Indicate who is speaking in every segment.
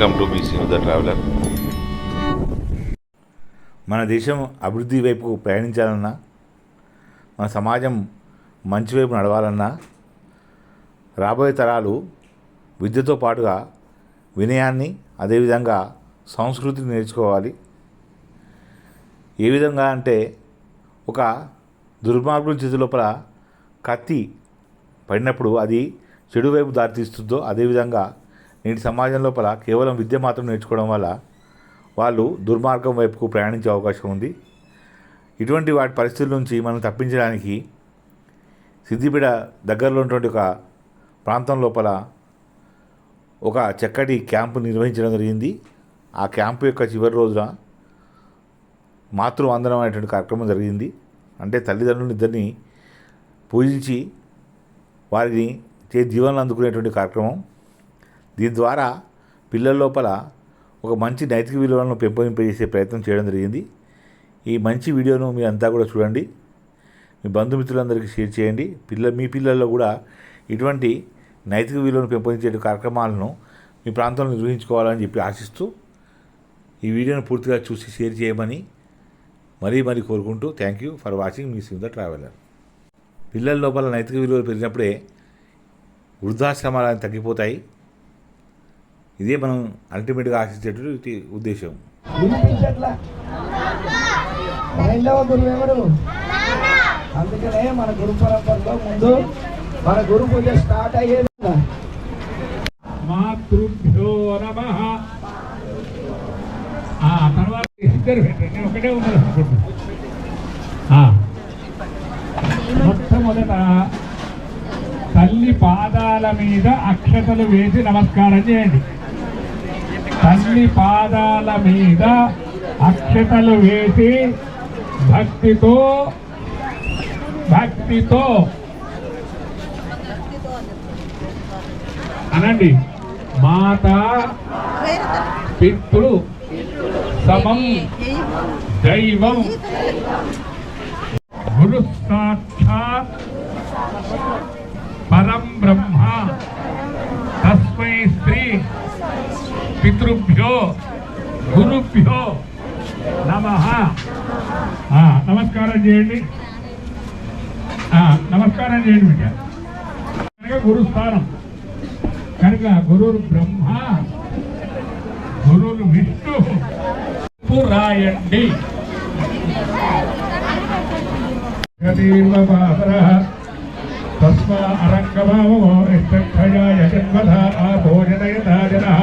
Speaker 1: Welcome to BC the traveller.
Speaker 2: మన దేశం అభివృద్ధి వైపు ప్రయాణించాలన్నా, మన సమాజం మంచి వైపు నడవాలన్నా రాబోయే తరాలు విద్యతో పాటుగా వినయాన్ని, అదేవిధంగా సంస్కృతిని నేర్చుకోవాలి. ఏ విధంగా అంటే, ఒక దుర్మార్గుల చేతి లోపల కత్తి పడినప్పుడు అది చెడు వైపు దారితీస్తుందో, అదేవిధంగా నేటి సమాజం లోపల కేవలం విద్య మాత్రం నేర్చుకోవడం వల్ల వాళ్ళు దుర్మార్గం వైపుకు ప్రయాణించే అవకాశం ఉంది. ఇటువంటి వాటి పరిస్థితుల నుంచి మనం తప్పించడానికి సిద్దిపేట దగ్గరలో ఉన్నటువంటి ఒక ప్రాంతం లోపల ఒక చక్కటి క్యాంపు నిర్వహించడం జరిగింది. ఆ క్యాంపు యొక్క చివరి రోజున మాతృవందనం అనేటువంటి కార్యక్రమం జరిగింది. అంటే తల్లిదండ్రులను ఇద్దరిని పూజించి వారిని జీవనాలు అందుకునేటువంటి కార్యక్రమం. దీని ద్వారా పిల్లల లోపల ఒక మంచి నైతిక విలువలను పెంపొందింపజేసే ప్రయత్నం చేయడం జరిగింది. ఈ మంచి వీడియోను మీరు అంతా కూడా చూడండి, మీ బంధుమిత్రులందరికీ షేర్ చేయండి. మీ పిల్లల్లో కూడా ఇటువంటి నైతిక విలువలను పెంపొందించే కార్యక్రమాలను మీ ప్రాంతంలో నిర్వహించుకోవాలని చెప్పి ఆశిస్తూ ఈ వీడియోను పూర్తిగా చూసి షేర్ చేయమని మరీ కోరుకుంటూ thank you for watching me the traveller. పిల్లల లోపల నైతిక విలువలు పెరిగినప్పుడే వృద్ధాశ్రమాలు తగ్గిపోతాయి. ఇదే మనం అల్టిమేట్గా ఆశించేటువంటి ఉద్దేశం.
Speaker 3: రెండవ గురువు ఎవరు? అందుకనే మన గురు పరంపరలో ముందు మన గురు పూజ స్టార్ట్ అయ్యేది. మాతృభ్యో నమః. తర్వాత ఇద్దరు నేను ఒకటే ఉన్నది అనుకుంటున్నా. మొట్టమొదట తల్లి పాదాల మీద అక్షతలు వేసి నమస్కారం చేయండి. తల్లి పాదాల మీద అక్షతలు వేసి భక్తితో అనండి. మాతా పితృ సమం దైవం గురు సాక్షాత్ పరం బ్రహ్మ తస్మై శ్రీ పితృభ్యో గురుభ్యో నమః. నమస్కారం చేయండి. నమస్కారం చేయండి బిడ్డ. కనుక గురుస్థానం కనుక గురుర్ బ్రహ్మ గురుర్ విష్ణు రాయండి. తస్మా అరంగమామో ఇష్టక్షయాయ జన్మధ ఆభోజనయతా జనః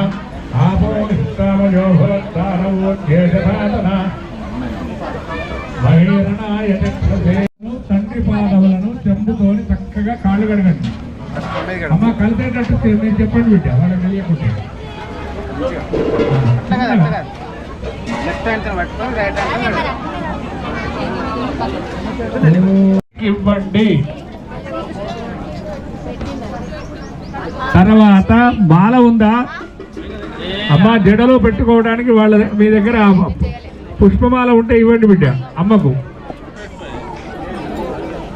Speaker 3: ఆపో నిష్కామయో భవత్తారవోద్యేషసాధన మహేరణాయ చక్షసే. తండ్రి పాదవులను చెంబుతోని చక్కగా కాళ్ళు కడగండి. అమ్మ కలిసేటట్టు మీరు చెప్పండి బిడ్డ, వాళ్ళకి తెలియకుంటే. ఇవ్వండి. తర్వాత మాల ఉందా అమ్మ? జడలో పెట్టుకోవడానికి వాళ్ళ మీ దగ్గర పుష్పమాల ఉంటే ఇవ్వండి బిడ్డ. అమ్మకు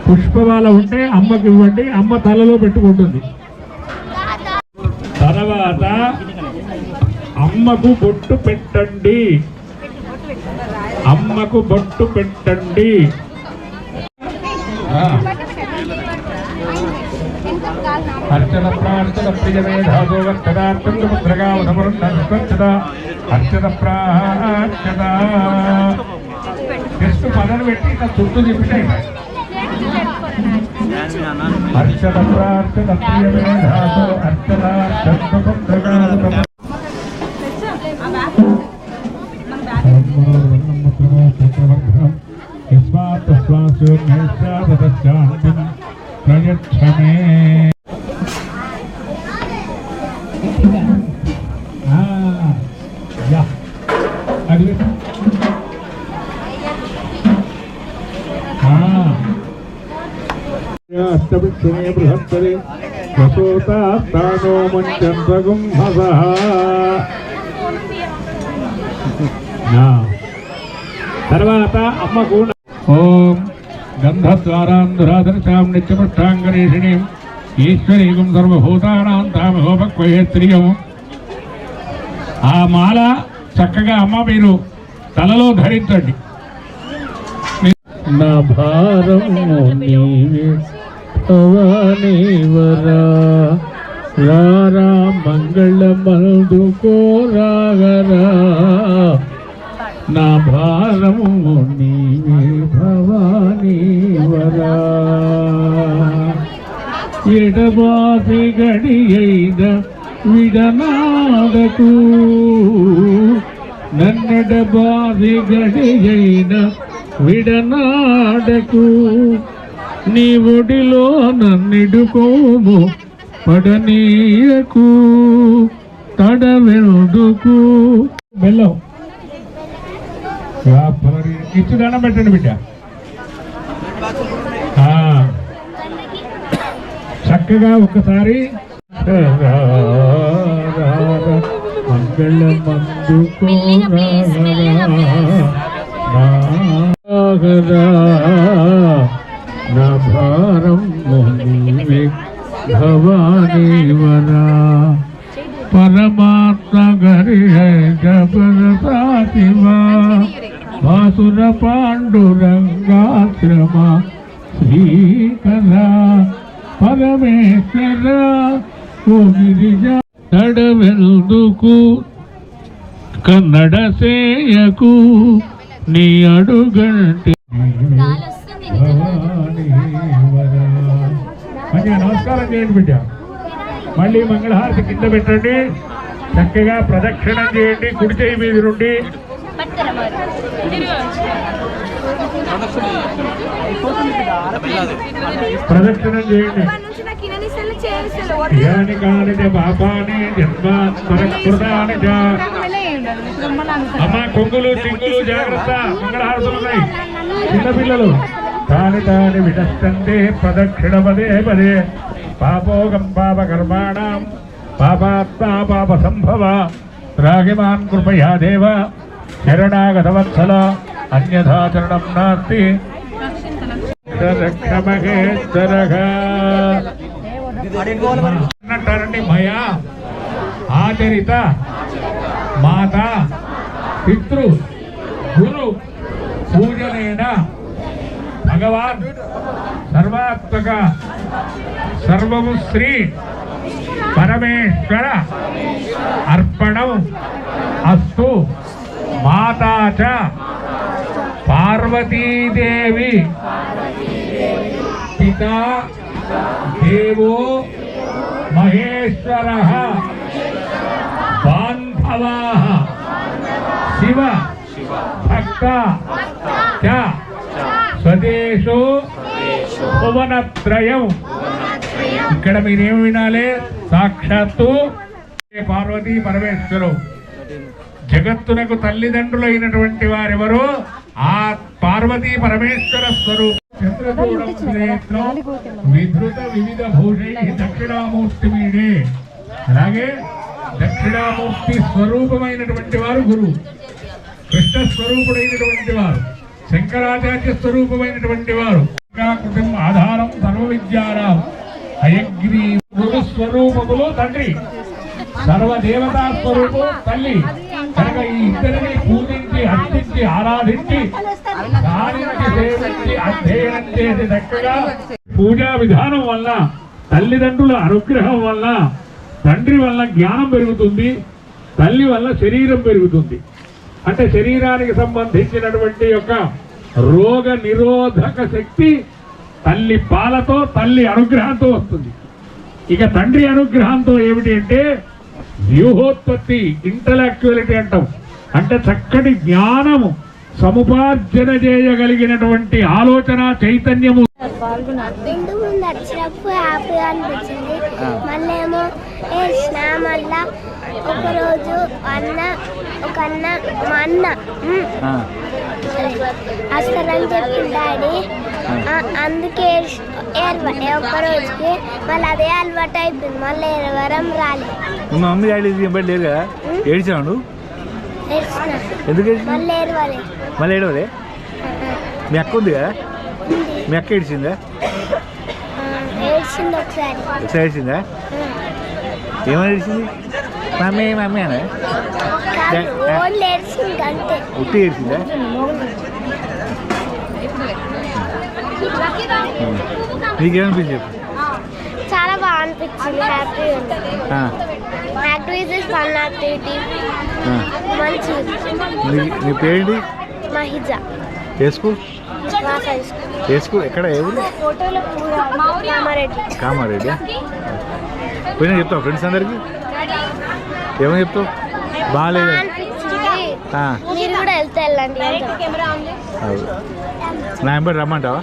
Speaker 3: పుష్పమాల ఉంటే అమ్మకు ఇవ్వండి, అమ్మ తలలో పెట్టుకుంటుంది. తర్వాత అమ్మకు బొట్టు పెట్టండి. అమ్మకు బొట్టు పెట్టండి. అర్చన ప్రార్చన ప్రియమేధాదో వర్తదార్థం ముద్రగావధమరుణస్వచ్ఛత అర్చన ప్రార్చన. జస్ట్ పదను పెట్టి ఇట్లా చుట్టూ తిప్పినాయి. అర్చన ప్రార్చన ప్రియమేధాదో అర్చన ప్రయచ్చమే. అష్టభిక్షుమే బృహత్తరే వసోతాస్తానో మంచంతగుం హసః. తర్వాత అమ్మకు ఓం గంధద్వారాం దురాదర్శాం నిత్యపృష్టాంగరేషిణీం ఈశ్వరీకం సర్వభూతానాం తామహోపక్వయేత్రియం ఆ మాల చక్కగా అమ్మ మీరు తలలో ధరించండి. నా భారము నీవే భవానీవరా, రారా మంగళమందుకోరాగరా. నా భారము నీవే భవానీవరా, ఎడబాసి గడియైన విడనాడకు, నన్నెడబాసి గడియైన విడనాడకు. నీ ఒడిలో నన్నిడుకోము పడనీయకు, తడవెందుకు. బెల్లం ఇచ్చి దండం పెట్టండి బిడ్డ. చక్కగా ఒక్కసారి మంగళమందుకోరా, నా భారం నీవే భవానీవరా. పరమాత్మ గరి జపరసాశివా, వాసుర పాండురంగాశ్రమ శ్రీకర పరమేశ్వర. ఓ గిరిజ నడవెందుకు కన్నడ సేయకు, నీ అడుగంటి మంచిగా నమస్కారం చేయండి బిడ్డ. మళ్ళీ మంగళహారతి కింద పెట్టండి, చక్కగా ప్రదక్షిణం చేయండి కుడి చేయి మీద నుండి. ప్రదక్షిణం చేయండి. అమ్మ కొంగులు సింగులు జాగ్రత్త, మంగళహారతులు ఉన్నాయి చిన్నపిల్లలు. తాని తాని విడస్తంతే ప్రదక్షిణ పదే పదే, పాపోగం పాప కర్మాణం పాపాత్మా పాప సంభవ. రాగిమాన్ కృపయా దేవ శరణాగత వత్సల, అన్యథా చరణం నాస్తి. అన్నట్టారండి మయా ఆచరిత మాత పితృ గురు పూజనేన భగవాన్ సర్వాత్మక సర్వము శ్రీ పరమేశ్వర అర్పణం అస్తు. మాతా చ పార్వతీదేవి, పితా దేవో మహేశ్వరః, బాంధవాః శివ భక్త చ స్వదేశో భువనత్రయం. ఇక్కడ మీరేమి వినాలి? సాక్షాత్తు పార్వతీ పరమేశ్వరు జగత్తునకు తల్లిదండ్రులైనటువంటి వారెవరో ఆ పార్వతీ పరమేశ్వర స్వరూపం. విధృత వివిధ భూషై దక్షిణామూర్తి మీడే. అలాగే దక్షిణామూర్తి స్వరూపమైనటువంటి వారు గురువు, కృష్ణ స్వరూపుడైనటువంటి వారు శంకరాచార్య స్వరూపమైనటువంటి వారు, కృతం ఆధారం సర్వ విద్యారాం హయగ్రీ. గురు స్వరూపములు తండ్రి, సర్వదేవతా స్వరూపం తల్లి. కనుక ఈ ఇద్దరిని పూజించి అర్చించి ఆరాధించి దానికి సేవించి అధ్యయనం చేసి చక్కగా పూజా విధానం వల్ల తల్లిదండ్రుల అనుగ్రహం వల్ల తండ్రి వల్ల జ్ఞానం పెరుగుతుంది, తల్లి వల్ల శరీరం పెరుగుతుంది. అంటే శరీరానికి సంబంధించినటువంటి యొక్క రోగ నిరోధక శక్తి తల్లి పాలతో తల్లి అనుగ్రహంతో వస్తుంది. ఇక తండ్రి అనుగ్రహంతో ఏమిటి అంటే వ్యూహోత్పత్తి, ఇంటలెక్చువలిటీ అంటాం. అంటే చక్కటి జ్ఞానము సముపార్జన చేయగలిగినటువంటి ఆలోచన చైతన్యము.
Speaker 1: ఇంటి ముందు వచ్చినప్పుడు హ్యాపీగా అనిపించింది. మళ్ళీ ఏమో మళ్ళా ఒకరోజు మా అన్న వస్తారని చెప్పి డాడీ, అందుకే ఒక్క రోజుకి మళ్ళీ అదే అలవాటు అయిపోయింది. మళ్ళీ ఎవరం రాలేదు.
Speaker 2: మా మమ్మీ డాడీ లేరు కదా, ఏడ్చాను. ఎందుకు
Speaker 1: మళ్ళీ ఏడవలే.
Speaker 2: మళ్ళీ ఏడవలే? మీ అక్క ఉంది కదా, మీ అక్క ఏడ్చిందా?
Speaker 1: ఏడ్చింది ఒకసారి.
Speaker 2: ఏడ్చిందా? ఏమని ఏడ్చింది? మమ్మీ మమ్మీ అనే
Speaker 1: ఓన్లీ ఏడ్చింది అంతే.
Speaker 2: ఉట్టి ఏడ్చిందా? నీకేమనిపించింది చెప్పు.
Speaker 1: చాలా బాగా అనిపించింది, హ్యాపీ ఉంది. యాక్టివిటీస్ ఫన్ యాక్టివిటీ మంచిది.
Speaker 2: నీ పేరేంటి?
Speaker 1: మహిజా.
Speaker 2: ఏ స్కూల్? ఏ స్కూల్? ఎక్కడ? ఏ ఊరు?
Speaker 1: కామారెడ్డి.
Speaker 2: కామారెడ్డి. పోయినా చెప్తావు ఫ్రెండ్స్ అందరికి? ఏమని చెప్తావు? బాగాలేదు.
Speaker 1: మీరు కూడా వెళ్తే వెళ్ళండి.
Speaker 2: నా ఎంబడి రమ్మంటావా?